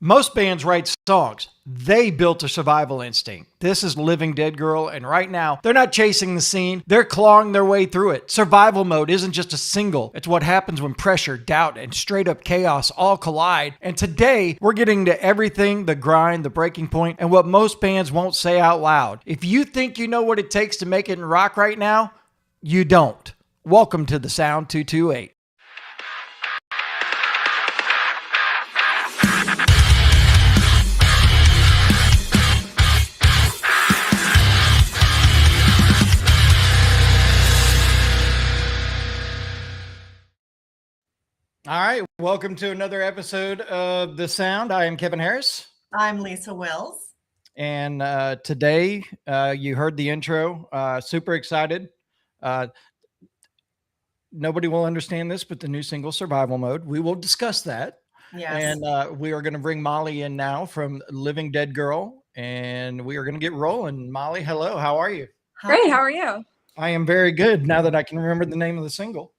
Most bands write songs. They built a survival instinct. This is Living Dead Girl, and right now, they're not chasing the scene. They're clawing their way through it. Survival mode isn't just a single. It's what happens when pressure, doubt, and straight up chaos all collide. And today, we're getting to everything, the grind, the breaking point, and what most bands won't say out loud. If you think you know what it takes to make it in rock right now, you don't. Welcome to the Sound 228. All right, welcome to another episode of The Sound. I am Kevin Harris. I'm Lisa Wills. And today, you heard the intro, super excited. Nobody will understand this, but the new single, Survival Mode, we will discuss that. Yes. And we are going to bring Molly in now from Living Dead Girl, and we are going to get rolling. Molly, hello, how are you? Great, how are you? I am very good now that I can remember the name of the single.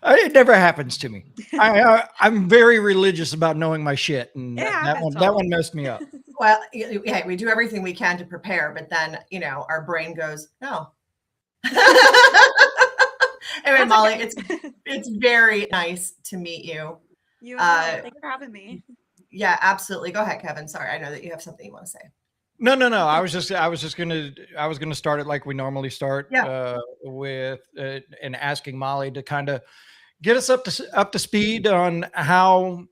It never happens to me. I'm very religious about knowing my shit, and that one messed me up. Well, yeah, we do everything we can to prepare, but then our brain goes, no. Anyway, That's Molly, okay. it's very nice to meet you. You thank you for having me. Yeah, absolutely. Go ahead, Kevin. Sorry, I know that you have something you want to say. No. I was gonna start it like we normally start, with and asking Molly to kind of get us up to speed on how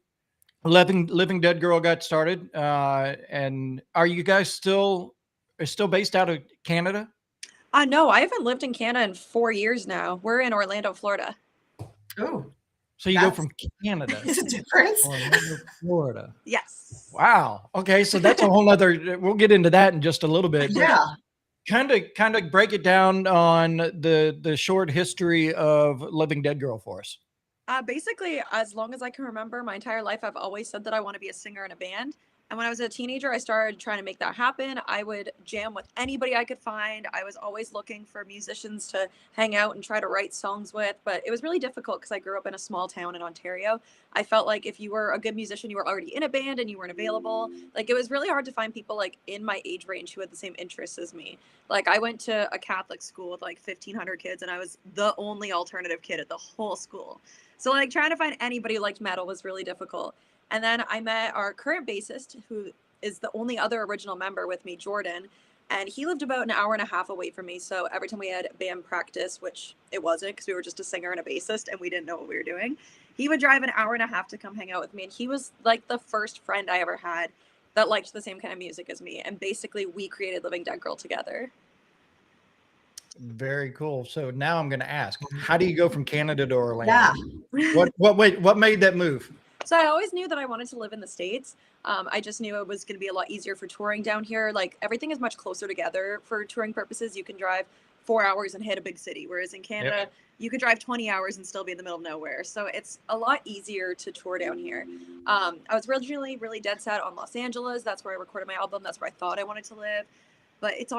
Living Dead Girl got started. And are you guys still based out of Canada? No, I haven't lived in Canada in 4 years now. We're in Orlando, Florida. Oh, so you go from Canada? Is a difference? Orlando, Florida. Yes. Wow. Okay, so that's a whole nother. We'll get into that in just a little bit. Yeah. Kind of break it down on the short history of Living Dead Girl for us. Basically, as long as I can remember, my entire life, I've always said that I want to be a singer in a band. And when I was a teenager, I started trying to make that happen. I would jam with anybody I could find. I was always looking for musicians to hang out and try to write songs with. But it was really difficult because I grew up in a small town in Ontario. I felt like if you were a good musician, you were already in a band and you weren't available. Like, it was really hard to find people like in my age range who had the same interests as me. Like, I went to a Catholic school with like 1,500 kids, and I was the only alternative kid at the whole school. So like trying to find anybody who liked metal was really difficult. And then I met our current bassist, who is the only other original member with me, Jordan. And he lived about an hour and a half away from me. So every time we had band practice, which it wasn't because we were just a singer and a bassist and we didn't know what we were doing, he would drive an hour and a half to come hang out with me. And he was like the first friend I ever had that liked the same kind of music as me. And basically we created Living Dead Girl together. Very cool. So now I'm going to ask, how do you go from Canada to Orlando? Yeah. What made that move? So I always knew that I wanted to live in the States. I just knew it was going to be a lot easier for touring down here. Like, everything is much closer together for touring purposes. You can drive 4 hours and hit a big city, whereas in Canada, you could drive 20 hours and still be in the middle of nowhere. So it's a lot easier to tour down here. I was originally really dead set on Los Angeles. That's where I recorded my album. That's where I thought I wanted to live. But it's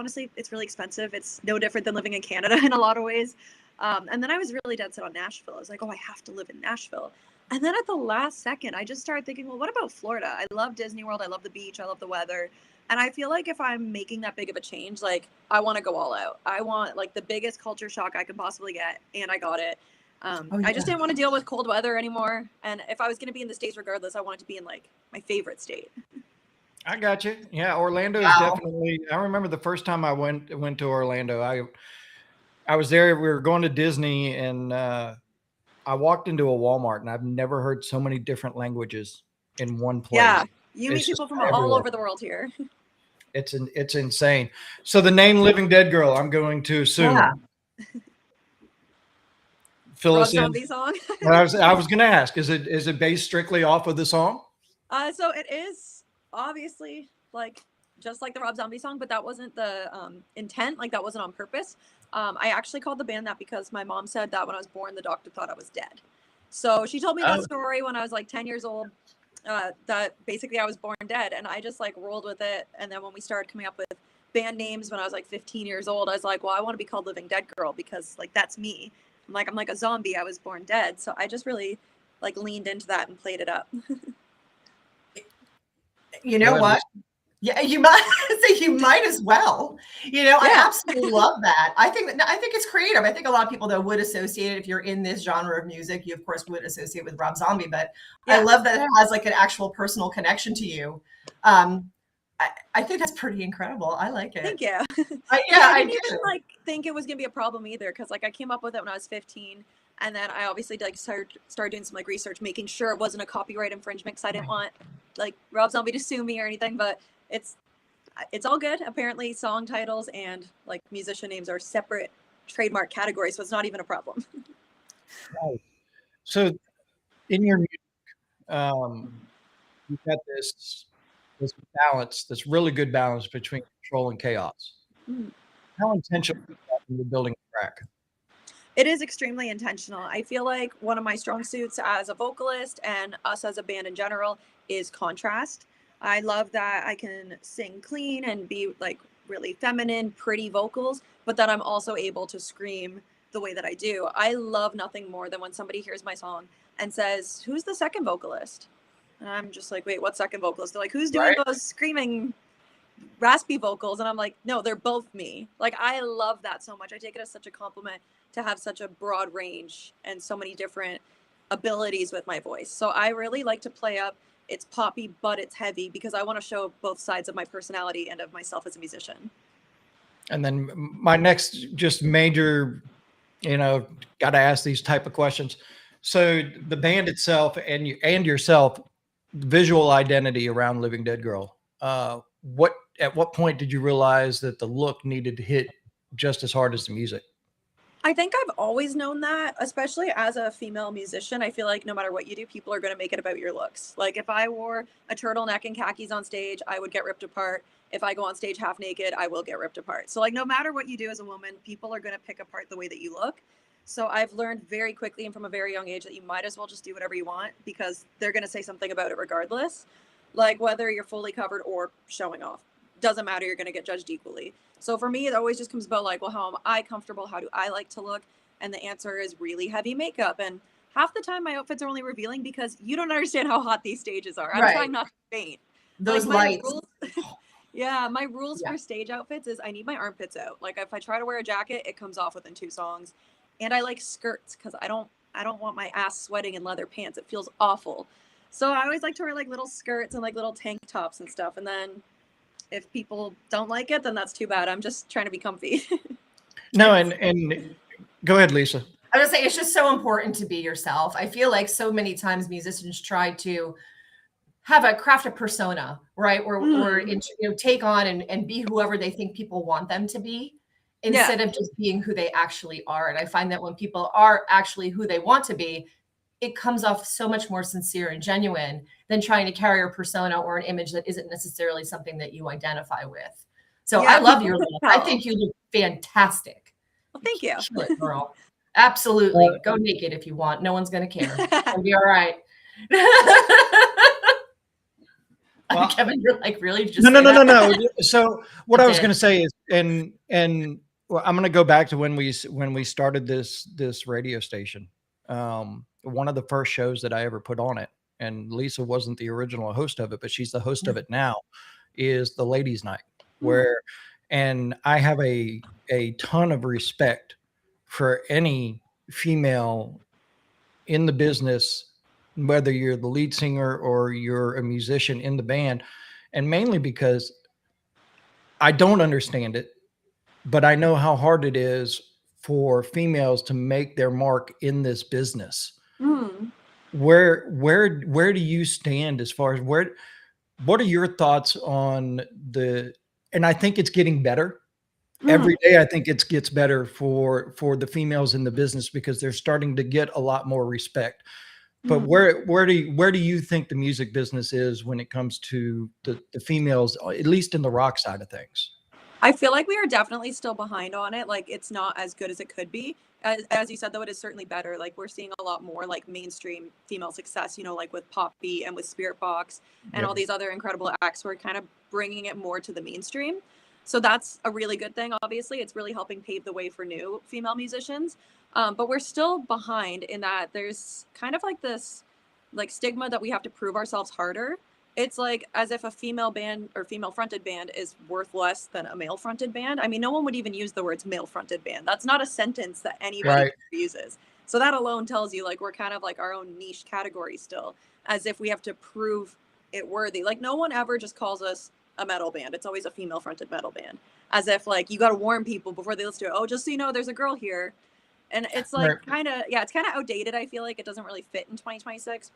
really expensive. It's no different than living in Canada in a lot of ways. And then I was really dead set on Nashville. I was like, oh, I have to live in Nashville. And then at the last second, I just started thinking, well, what about Florida? I love Disney World. I love the beach. I love the weather. And I feel like if I'm making that big of a change, like, I want to go all out. I want like the biggest culture shock I could possibly get. And I got it. I just didn't want to deal with cold weather anymore. And if I was going to be in the States regardless, I wanted to be in like my favorite state. I got you. Yeah, Orlando is definitely. I remember the first time I went to Orlando. I was there. We were going to Disney, and I walked into a Walmart, and I've never heard so many different languages in one place. Yeah, you meet people from all over the world here. It's insane. So the name Living Dead Girl, I'm going to assume. Yeah. Fill us in. Zombie song. I was going to ask, is it based strictly off of the song? So it is obviously like just like the Rob Zombie song, but that wasn't the intent. Like, that wasn't on purpose. I actually called the band that because my mom said that when I was born, the doctor thought I was dead. So she told me that story when I was like 10 years old, that basically I was born dead, and I just like rolled with it. And then when we started coming up with band names when I was like 15 years old, I was like, well, I want to be called Living Dead Girl because like that's me. I'm like a zombie. I was born dead. So I just really like leaned into that and played it up. You know what? Yeah, you might say you might as well. I absolutely love that. I think it's creative. I think a lot of people though would associate it if you're in this genre of music. You of course would associate with Rob Zombie, but I love that it has like an actual personal connection to you. I think that's pretty incredible. I like it. Thank you. I didn't even like think it was gonna be a problem either, because like I came up with it when I was 15, and then I obviously like started doing some like research, making sure it wasn't a copyright infringement, because I didn't want like Rob Zombie to sue me or anything. But it's all good. Apparently, song titles and like musician names are separate trademark categories, so it's not even a problem. Right. So, in your music, you've got this balance, this really good balance between control and chaos. How intentional is that when you're building a track? It is extremely intentional. I feel like one of my strong suits as a vocalist and us as a band in general is contrast. I love that I can sing clean and be like really feminine, pretty vocals, but that I'm also able to scream the way that I do. I love nothing more than when somebody hears my song and says, "Who's the second vocalist?" And I'm just like, "Wait, what second vocalist?" They're like, "Who's doing those screaming raspy vocals?" And I'm like, "No, they're both me." Like, I love that so much. I take it as such a compliment to have such a broad range and so many different abilities with my voice. So I really like to play up, it's poppy, but it's heavy, because I want to show both sides of my personality and of myself as a musician. And then my next just major, got to ask these type of questions. So the band itself and you and yourself, visual identity around Living Dead Girl. At what point did you realize that the look needed to hit just as hard as the music? I think I've always known that, especially as a female musician. I feel like no matter what you do, people are going to make it about your looks. Like if I wore a turtleneck and khakis on stage, I would get ripped apart. If I go on stage half naked, I will get ripped apart. So like no matter what you do as a woman, people are going to pick apart the way that you look. So I've learned very quickly and from a very young age that you might as well just do whatever you want, because they're going to say something about it regardless. Like whether you're fully covered or showing off, doesn't matter, you're going to get judged equally. So for me, it always just comes about like, well, how am I comfortable? How do I like to look? And the answer is really heavy makeup. And half the time my outfits are only revealing because you don't understand how hot these stages are. I'm trying not to faint. Those like lights. my rules for stage outfits is I need my armpits out. Like if I try to wear a jacket, it comes off within 2 songs. And I like skirts because I don't want my ass sweating in leather pants. It feels awful. So I always like to wear like little skirts and like little tank tops and stuff. And then if people don't like it, then that's too bad. I'm just trying to be comfy. No, and go ahead, Lisa. I would say it's just so important to be yourself. I feel like so many times musicians try to craft a persona, right? Or take on and be whoever they think people want them to be, instead of just being who they actually are. And I find that when people are actually who they want to be, it comes off so much more sincere and genuine than trying to carry a persona or an image that isn't necessarily something that you identify with. So I love your look. I think you look fantastic. Well, thank you. Kill it, girl. Absolutely. Go naked if you want. No one's going to care. It'll be all right. Well, Kevin, you're like, really? Just no. So what I was going to say is, and well, I'm going to go back to when we started this radio station. One of the first shows that I ever put on it, and Lisa wasn't the original host of it, but she's the host of it now, is the Ladies' Night, and I have a ton of respect for any female in the business, whether you're the lead singer or you're a musician in the band, and mainly because I don't understand it, but I know how hard it is for females to make their mark in this business. Where do you stand as far as what are your thoughts on and I think it's getting better. Every day I think it gets better for the females in the business, because they're starting to get a lot more respect. But where do you think the music business is when it comes to the females, at least in the rock side of things? I feel like we are definitely still behind on it. Like it's not as good as it could be. As you said, though, it is certainly better. Like we're seeing a lot more like mainstream female success, like with Poppy and with Spirit Box and all these other incredible acts who are kind of bringing it more to the mainstream. So that's a really good thing. Obviously, it's really helping pave the way for new female musicians. But we're still behind in that there's kind of like this like stigma that we have to prove ourselves harder. it's like as if a female band or female fronted band is worth less than a male fronted band. I mean, no one would even use the words male fronted band. That's not a sentence that anybody uses. So that alone tells you like we're kind of like our own niche category still, as if we have to prove it worthy. Like no one ever just calls us a metal band. It's always a female fronted metal band, as if like you got to warn people before they listen to it. Oh, just so you know, there's a girl here. And it's like kind of, yeah, it's kind of outdated. I feel like it doesn't really fit in 2026.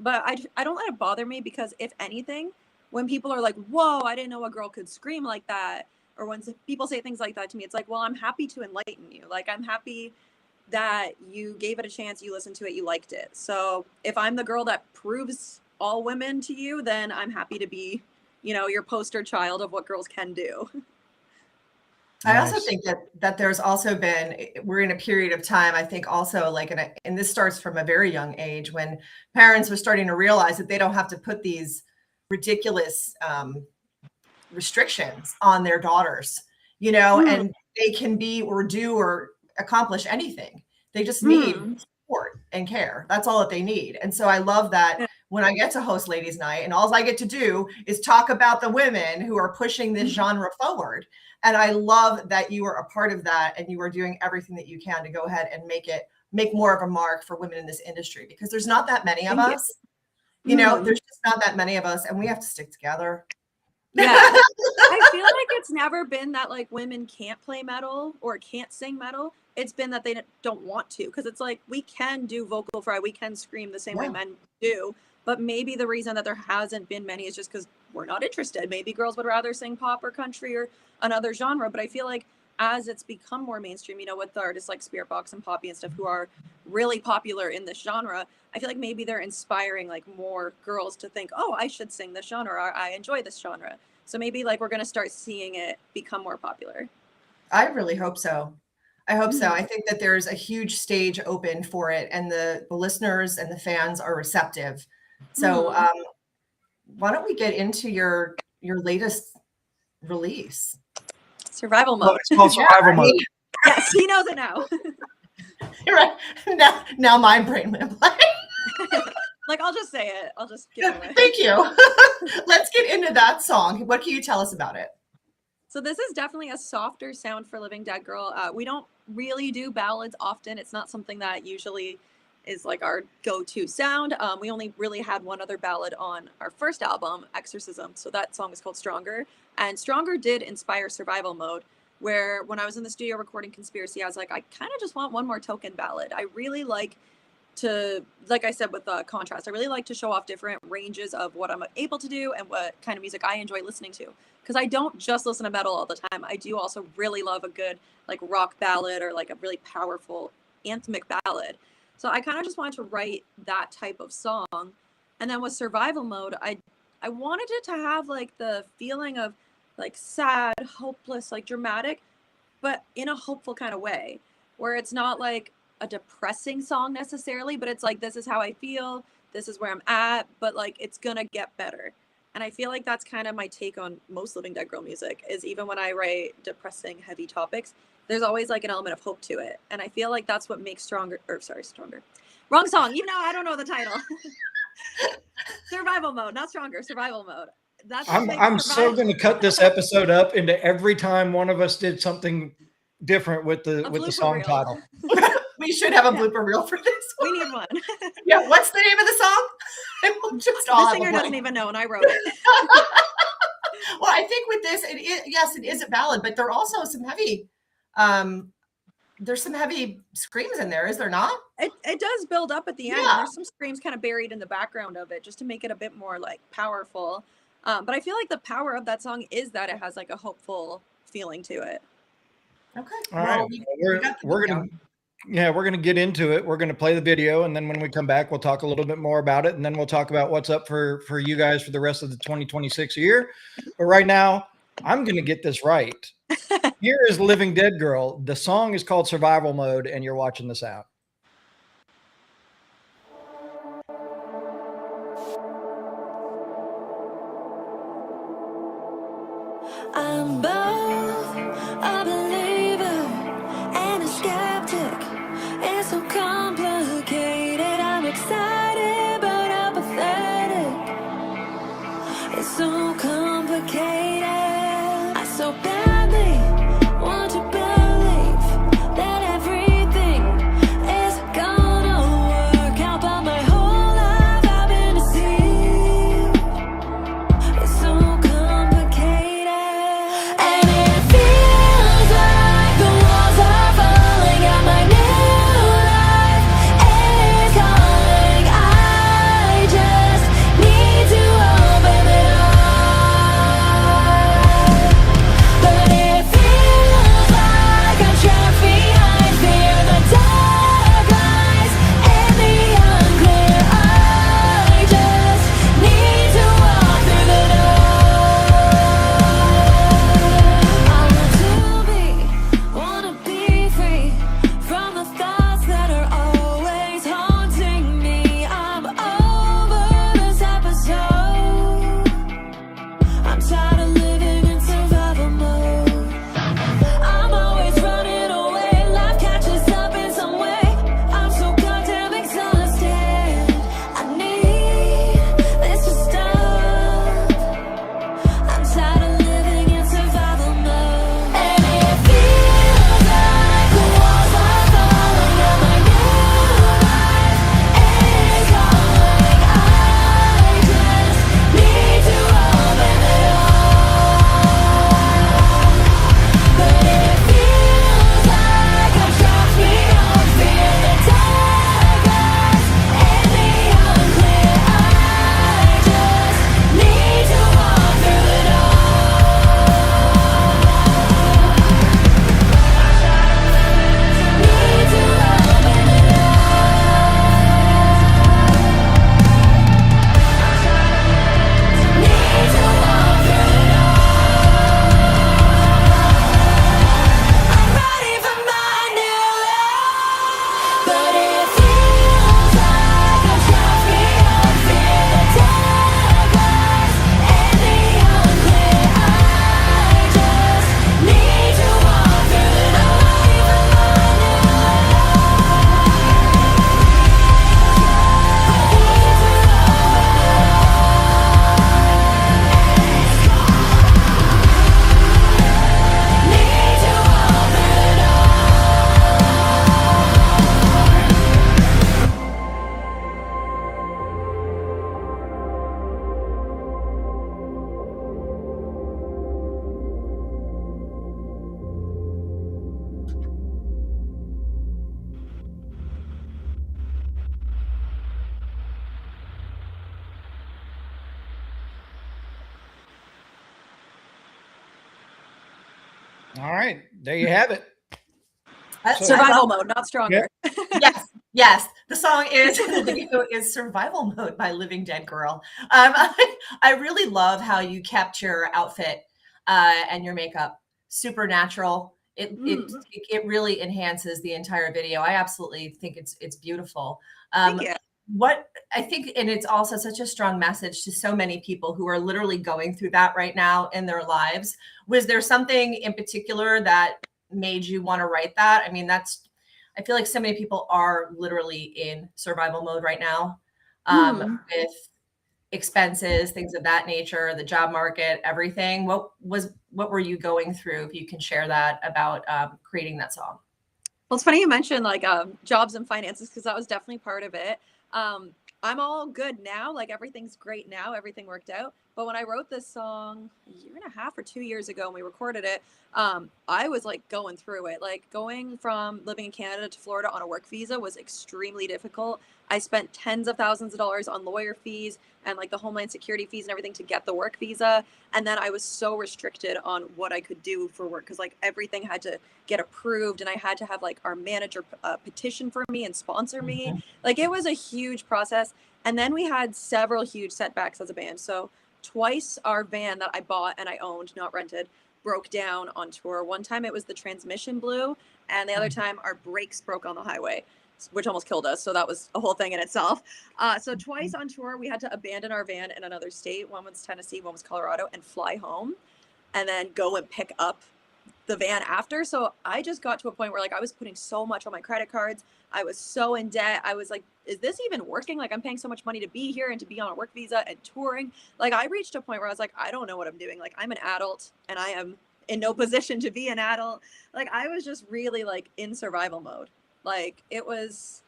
But I don't let it bother me because if anything, when people are like, whoa, I didn't know a girl could scream like that. Or when people say things like that to me, it's like, well, I'm happy to enlighten you. Like, I'm happy that you gave it a chance, you listened to it, you liked it. So if I'm the girl that proves all women to you, then I'm happy to be, your poster child of what girls can do. I also think that there's also been, we're in a period of time, I think also like, and this starts from a very young age when parents are starting to realize that they don't have to put these ridiculous restrictions on their daughters, and they can be or do or accomplish anything. They just need support and care. That's all that they need. And so I love that when I get to host Ladies Night and all I get to do is talk about the women who are pushing this genre forward. And I love that you are a part of that and you are doing everything that you can to go ahead and make more of a mark for women in this industry, because there's not that many of us, there's just not that many of us, and we have to stick together. Yeah. I feel like it's never been that like women can't play metal or can't sing metal. It's been that they don't want to, because it's like we can do vocal fry, we can scream the same way men do. But maybe the reason that there hasn't been many is just because we're not interested. Maybe girls would rather sing pop or country or another genre. But I feel like as it's become more mainstream, with the artists like Spirit Box and Poppy and stuff who are really popular in this genre, I feel like maybe they're inspiring like more girls to think, oh, I should sing this genre, or I enjoy this genre. So maybe like we're going to start seeing it become more popular. I really hope so. I hope so. I think that there's a huge stage open for it, and the listeners and the fans are receptive. So why don't we get into your latest release? Survival Mode. It's called Survival Mode. Yes, he knows it now. You're right. Now my brain went blank. Like, I'll just say it. I'll just give it away. Thank you. Let's get into that song. What can you tell us about it? So this is definitely a softer sound for Living Dead Girl. We don't really do ballads often. It's not something that usually is like our go-to sound. We only really had one other ballad on our first album, Exorcism. So that song is called Stronger. And Stronger did inspire Survival Mode, where when I was in the studio recording Conspiracy, I was like, I kind of just want one more token ballad. I really like to, like I said with Contrast, I really like to show off different ranges of what I'm able to do and what kind of music I enjoy listening to. Because I don't just listen to metal all the time. I do also really love a good like rock ballad or like a really powerful anthemic ballad. So I kind of just wanted to write that type of song. And then with Survival Mode, I wanted it to have like the feeling of like sad, hopeless, like dramatic, but in a hopeful kind of way, where it's not like a depressing song necessarily, but it's like, this is how I feel, this is where I'm at, but like it's gonna get better. And I feel like that's kind of my take on most Living Dead Girl music, is even when I write depressing, heavy topics, there's always like an element of hope to it. And I feel like that's what makes Stronger. Wrong song, even though I don't know the title. Survival Mode, not Stronger, Survival Mode. I'm so going to cut this episode up into every time one of us did something different with the song title. We should have a blooper reel for this one. We need one. Yeah, what's the name of the song? And we'll just all the singer doesn't even know, and I wrote it. Well, I think with this, it is a ballad, but there are also some heavy, there's some heavy screams in there, is there not? It does build up at the end. And there's some screams kind of buried in the background of it, just to make it a bit more like powerful. But I feel like the power of that song is that it has like a hopeful feeling to it. Okay. All right. We're gonna get into it. We're gonna play the video, and then when we come back, we'll talk a little bit more about it, and then we'll talk about what's up for you guys for the rest of the 2026 year. But right now, I'm gonna get this right. Here is Living Dead Girl. The song is called Survival Mode, and you're watching this out. I'm both a believer and a skeptic. It's so complicated. I'm excited but apathetic. It's so complicated. I so badly want to believe that everything is gonna work out, but my whole life I've been deceived. It's so complicated, and it feels like the walls are falling and my new life is calling. I just need to open it up, but it feels like I'm trapped behind fear, the dark lies and the unclear. I just need to walk through the door. I wanna be free from the thoughts that are always haunting me. I'm over this episode. I'm tired of living in survival mode. I'm always running away. Life catches up in some way. I'm so goddamn exhausted. I need this to stop. I'm tired of living in survival mode, and it feels like the walls are falling and my new life is calling. I just need to open it up, but it feels like I'm trapped beyond fear, the dark lies and the unclear. I just need to walk through the door. Need to open it up. Need to walk through the door. I'm ready for my new life, but it feels like I'm trapped beyond fear, the dark lies and the unclear. I just need to walk through the door. Need to open it up. All right, there you have it. That's Survival mode, not stronger. Yes, yes. The song is the video is "Survival Mode" by Living Dead Girl. I really love how you kept your outfit and your makeup super natural. It really enhances the entire video. I absolutely think it's beautiful. Thank you. What I think, and it's also such a strong message to so many people who are literally going through that right now in their lives. Was there something in particular that made you want to write that? I mean, I feel like so many people are literally in survival mode right now, with expenses, things of that nature, the job market, everything. What were you going through? If you can share that about creating that song. Well, it's funny you mentioned like jobs and finances, because that was definitely part of it. I'm all good now. Like everything's great now. Everything worked out. But when I wrote this song a year and a half or 2 years ago and we recorded it, I was like going through it. Like going from living in Canada to Florida on a work visa was extremely difficult. I spent tens of thousands of dollars on lawyer fees and like the Homeland Security fees and everything to get the work visa. And then I was so restricted on what I could do for work because like everything had to get approved and I had to have like our manager petition for me and sponsor me. Like it was a huge process. And then we had several huge setbacks as a band. So twice our van that I bought and I owned, not rented, broke down on tour. One time it was the transmission blew, and the other time our brakes broke on the highway, which almost killed us. So that was a whole thing in itself. So twice on tour, we had to abandon our van in another state. One was Tennessee, one was Colorado, and fly home, and then go and pick up the van after. So I just got to a point where like I was putting so much on my credit cards. I was so in debt. I was like, is this even working? Like I'm paying so much money to be here and to be on a work visa and touring. Like I reached a point where I was like, I don't know what I'm doing. Like I'm an adult and I am in no position to be an adult. Like I was just really like in survival mode. Like it was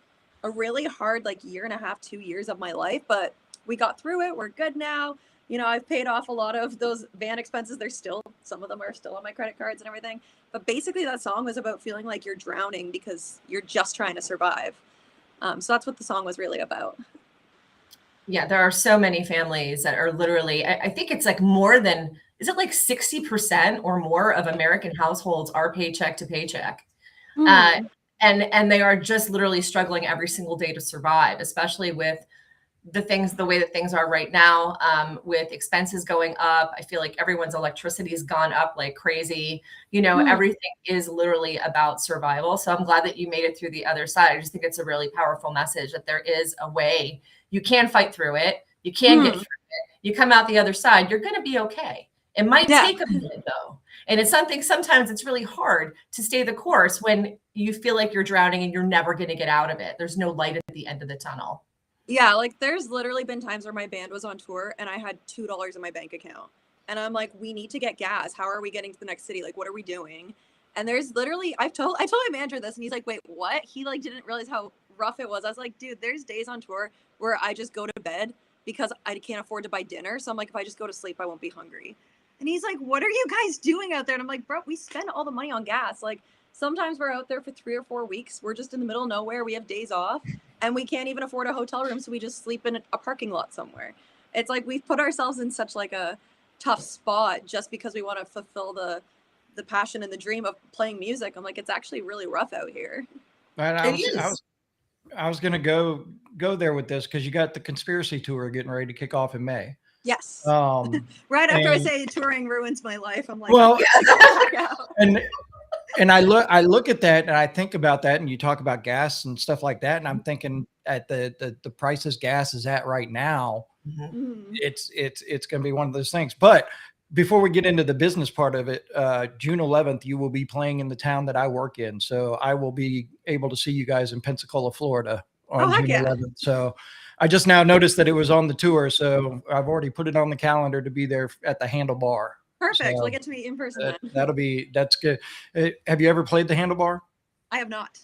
a really hard like year and a half, 2 years of my life, but we got through it. We're good now. You know, I've paid off a lot of those van expenses. There's still, some of them are still on my credit cards and everything. But basically that song was about feeling like you're drowning because you're just trying to survive. So that's what the song was really about. Yeah, there are so many families that are literally, I think it's like more than, is it like 60% or more of American households are paycheck to paycheck? And they are just literally struggling every single day to survive, especially with the way that things are right now, with expenses going up. I feel like everyone's electricity has gone up like crazy. You know, everything is literally about survival. So I'm glad that you made it through the other side. I just think it's a really powerful message that there is a way. You can fight through it. You can get through it. You come out the other side, you're going to be okay. It might take a minute though. And it's something, sometimes it's really hard to stay the course when you feel like you're drowning and you're never going to get out of it. There's no light at the end of the tunnel. Yeah, like there's literally been times where my band was on tour and I had $2 in my bank account. And I'm like, we need to get gas. How are we getting to the next city? Like, what are we doing? And there's literally, I told my manager this and he's like, wait, what? He like didn't realize how rough it was. I was like, dude, there's days on tour where I just go to bed because I can't afford to buy dinner. So I'm like, if I just go to sleep, I won't be hungry. And he's like, what are you guys doing out there? And I'm like, bro, we spend all the money on gas. Like sometimes we're out there for 3 or 4 weeks. We're just in the middle of nowhere. We have days off and we can't even afford a hotel room. So we just sleep in a parking lot somewhere. It's like we've put ourselves in such like a tough spot just because we want to fulfill the passion and the dream of playing music. I'm like, it's actually really rough out here. But I was going to go there with this because you got the conspiracy tour getting ready to kick off in May. Yes. Right after I say touring ruins my life, I'm like, well, and I look at that and I think about that, and you talk about gas and stuff like that, and I'm thinking at the prices gas is at right now, it's going to be one of those things. But before we get into the business part of it, June 11th, you will be playing in the town that I work in, so I will be able to see you guys in Pensacola, Florida on June 11th. So I just now noticed that it was on the tour, so I've already put it on the calendar to be there at the Handlebar. Perfect. So we'll get to meet in person then. That's good. Have you ever played the Handlebar? I have not.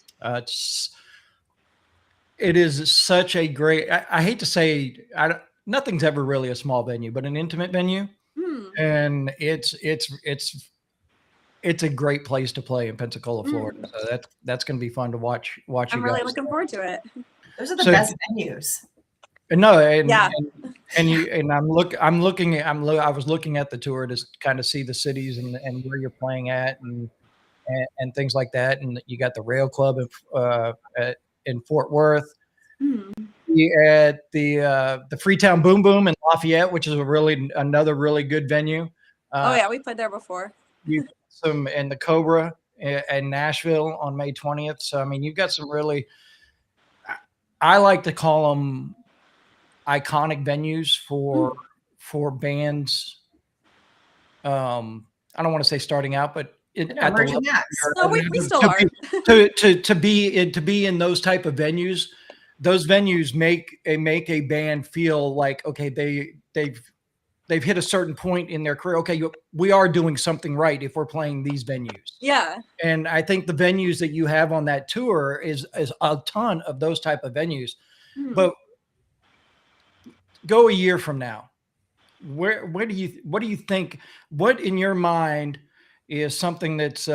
It is such a great, I hate to say, nothing's ever really a small venue, but an intimate venue. And it's a great place to play in Pensacola, Florida. So that's going to be fun to watch. I'm really looking forward to it. Those are the best venues. No, I was looking at the tour to kind of see the cities and where you're playing at and things like that. And you got the Rail Club in Fort Worth. At the Freetown Boom Boom in Lafayette, which is another really good venue. We played there before. You some in the Cobra in Nashville on May 20th. So I mean, you've got some really, I like to call them iconic venues for bands. I don't want to say starting out, but we still are. to be in those type of venues. Those venues make a band feel like, okay, they've hit a certain point in their career. Okay, we are doing something right if we're playing these venues. Yeah. And I think the venues that you have on that tour is a ton of those type of venues. But go a year from now, what do you think? What in your mind is something that's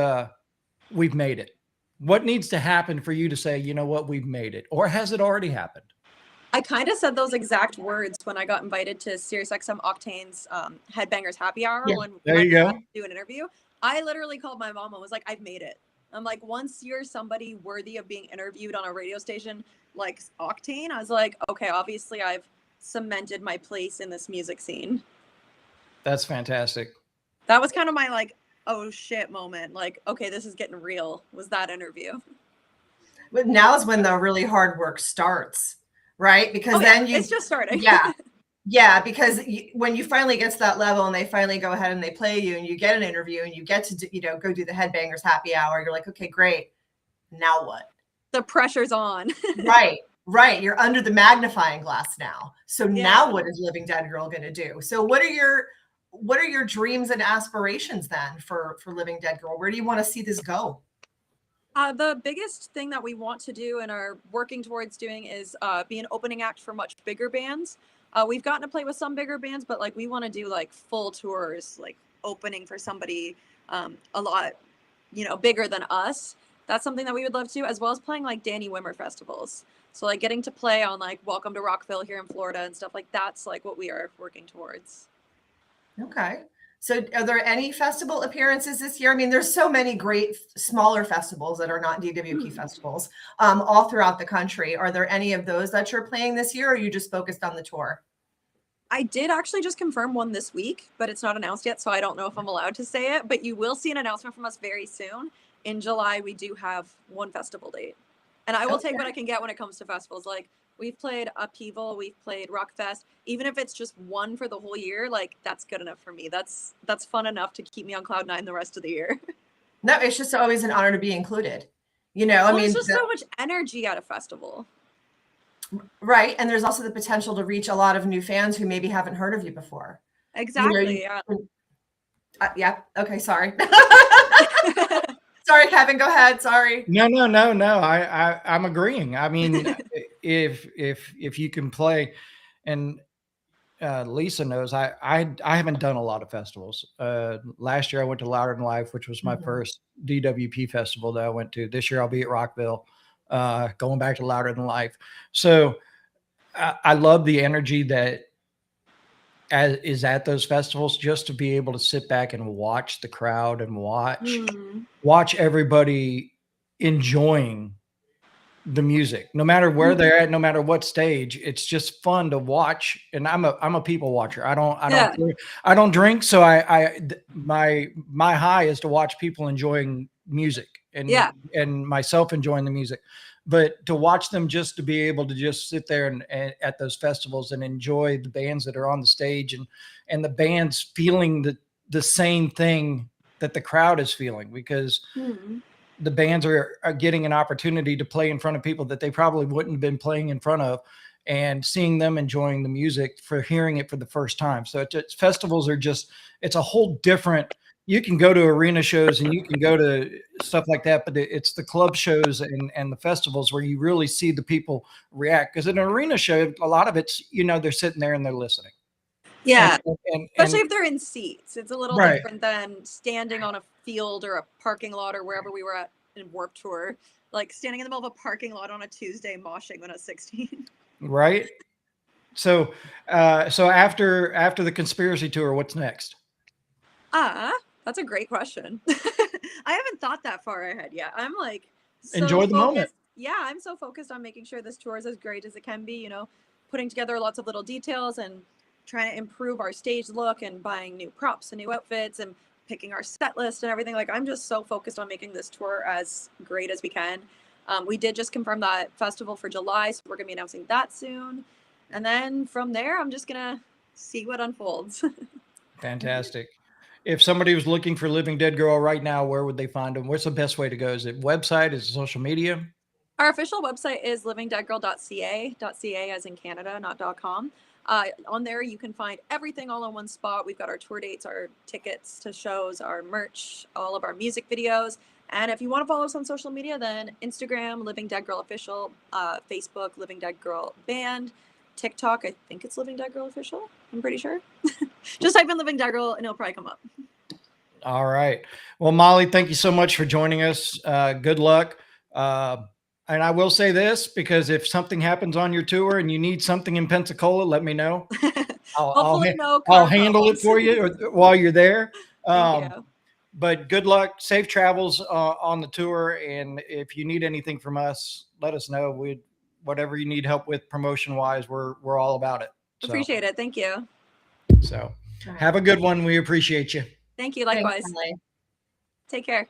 we've made it? What needs to happen for you to say, you know what, we've made it? Or has it already happened? I kind of said those exact words when I got invited to SiriusXM Octane's Headbangers Happy Hour. Yeah. When there you go. Do an interview. I literally called my mom and was like, I've made it. I'm like, once you're somebody worthy of being interviewed on a radio station like Octane, I was like, okay, obviously I've cemented my place in this music scene. That's fantastic. That was kind of my like, oh shit moment. Like, okay, this is getting real, was that interview. But now is when the really hard work starts, right? Because then it's just starting. Yeah, because when you finally get to that level and they finally go ahead and they play you and you get an interview and you get to go do the Headbangers Happy Hour, you're like, okay, great. Now what? The pressure's on. Right. You're under the magnifying glass now. So now Yeah. what is Living Dead Girl going to do? So what are your dreams and aspirations then for Living Dead Girl? Where do you want to see this go? The biggest thing that we want to do and are working towards doing is be an opening act for much bigger bands. We've gotten to play with some bigger bands, but like we want to do like full tours, like opening for somebody a lot, bigger than us. That's something that we would love to do, as well as playing like Danny Wimmer festivals. So like getting to play on like Welcome to Rockville here in Florida and stuff like that's like what we are working towards. Okay. So are there any festival appearances this year? I mean, there's so many great smaller festivals that are not DWP festivals all throughout the country. Are there any of those that you're playing this year, or are you just focused on the tour? I did actually just confirm one this week, but it's not announced yet, so I don't know if I'm allowed to say it, but you will see an announcement from us very soon. In July, we do have one festival date. And I will take what I can get when it comes to festivals. Like we've played Upheaval, we've played Rockfest. Even if it's just one for the whole year, like that's good enough for me. That's fun enough to keep me on cloud nine the rest of the year. No, it's just always an honor to be included. I Well, mean, there's just so much energy at a festival. right. And there's also the potential to reach a lot of new fans who maybe haven't heard of you before. Exactly. Yeah. Yeah. Okay. Sorry. Sorry, Kevin. Go ahead. Sorry. No. I'm agreeing. I mean, if you can play, and Lisa knows, I haven't done a lot of festivals. Last year I went to Louder Than Life, which was my first DWP festival that I went to. This year I'll be at Rockville, going back to Louder Than Life. So I love the energy that is at those festivals, just to be able to sit back and watch the crowd and watch everybody enjoying the music, no matter where they're at, no matter what stage. It's just fun to watch. And I'm a people watcher. I don't drink. So my high is to watch people enjoying music and myself enjoying the music. But to watch them, just to be able to just sit there and at those festivals and enjoy the bands that are on the stage, and the bands feeling the same thing that the crowd is feeling, because the bands are getting an opportunity to play in front of people that they probably wouldn't have been playing in front of, and seeing them enjoying the music for hearing it for the first time. So festivals are just, it's a whole different. You can go to arena shows and you can go to stuff like that, but it's the club shows and the festivals where you really see the people react. Because in an arena show, a lot of it's, they're sitting there and they're listening. Yeah. Especially if they're in seats. It's a little Right. different than standing on a field or a parking lot or wherever we were at in Warped Tour. Like standing in the middle of a parking lot on a Tuesday moshing when I was 16. Right. So after the conspiracy tour, what's next? That's a great question. I haven't thought that far ahead yet. I'm like, so enjoy the moment. Yeah, I'm so focused on making sure this tour is as great as it can be, putting together lots of little details and trying to improve our stage look and buying new props and new outfits and picking our set list and everything. Like, I'm just so focused on making this tour as great as we can. We did just confirm that festival for July, so we're going to be announcing that soon. And then from there, I'm just going to see what unfolds. Fantastic. If somebody was looking for Living Dead Girl right now, where would they find them? What's the best way to go? Is it website? Is it social media? Our official website is livingdeadgirl.ca as in Canada, not .com. On there, you can find everything all in one spot. We've got our tour dates, our tickets to shows, our merch, all of our music videos. And if you want to follow us on social media, then Instagram, Living Dead Girl Official, Facebook, Living Dead Girl Band, TikTok, I think it's Living Dead Girl Official. I'm pretty sure. Just type in Living Dead Girl and it'll probably come up. All right. Well, Molly, thank you so much for joining us. Good luck. And I will say this, because if something happens on your tour and you need something in Pensacola, let me know. I'll handle it for you while you're there. Thank you. But good luck, safe travels on the tour. And if you need anything from us, let us know. Whatever you need help with promotion wise, we're all about it. So, appreciate it. Thank you. So have a good one. We appreciate you. Thank you. Likewise. Thanks, take care.